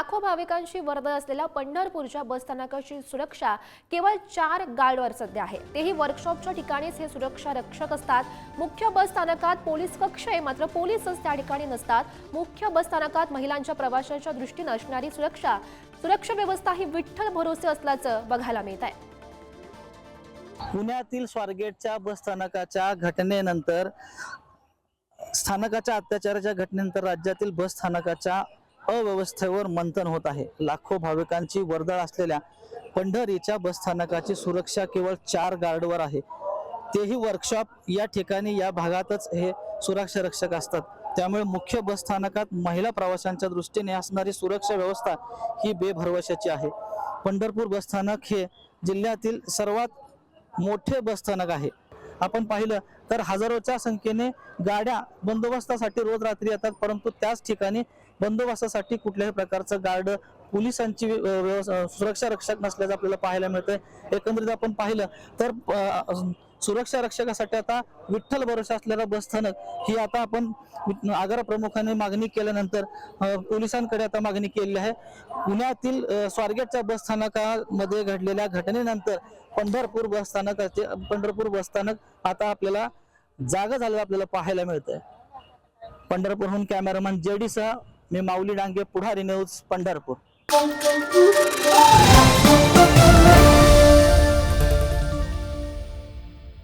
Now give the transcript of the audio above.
लाखो भाविकांची वर्दळ असलेल्या पंढरपूरच्या बसस्थानकाची सुरक्षा केवळ 4 गार्डवर सध्या आहे। तेही वर्कशॉपच्या ठिकाणीच हे सुरक्षा रक्षक असतात। मुख्य बस स्थानकात पोलीस कक्ष आहे, मात्र पोलीसच त्या ठिकाणी नसतात। मुख्य बस स्थानकात महिलांच्या प्रवाशांच्या दृष्टीने असणारी सुरक्षा व्यवस्था ही विठ्ठल भरोसे असल्याचं बघायला मिळत आहे। पुण्यातील स्वारगेटच्या बस स्थानकाच्या घटनेनंतर स्थानकाच्या अत्याचाराच्या घटनेनंतर राज्यातील बस स्थानकाच्या अव्यवस्थेवर मंथन होत आहे। लाखो भाविकांची वर्दळ असलेल्या पंढरीच्या बस स्थानकाची सुरक्षा केवळ 4 गार्डवर आहे। तेही वर्कशॉप या ठिकाणी या भागातच हे सुरक्षा रक्षक असतात। त्यामुळे मुख्य बस स्थानकात महिला प्रवाशांच्या दृष्टीने असणारी सुरक्षा व्यवस्था ही बेभरवशाची आहे। पंढरपूर बस स्थानक हे जिल्ह्यातील सर्वात मोठे बस स्थानक आहे। आपण पाहिलं तर हजारोच्या संख्येने गाड्या बंदोबस्तासाठी रोज रात्री येतात, परंतु त्याच ठिकाणी बंदोबस्तासाठी कुठल्याही प्रकारचं गार्ड पोलिसांची सुरक्षा रक्षक नसल्याचं आपल्याला पाहायला मिळतंय। एकंदरीत आपण पाहिलं तर सुरक्षा रक्षकासाठी आता विठ्ठल भरोसा असलेला बस स्थानक ही आता आपण आगार प्रमुखाने मागणी केल्यानंतर पोलिसांकडे आता मागणी केली आहे। पुण्यातील स्वारगेटच्या बस स्थानकामध्ये घडलेल्या घटनेनंतर पंढरपूर बस स्थानक आता आपल्याला जागा झालेलं आपल्याला पाहायला मिळतंय। पंढरपूरहून कॅमेरामॅन जेडी सह मी माऊली डांगे, पुढारी न्यूज, पंढरपूर।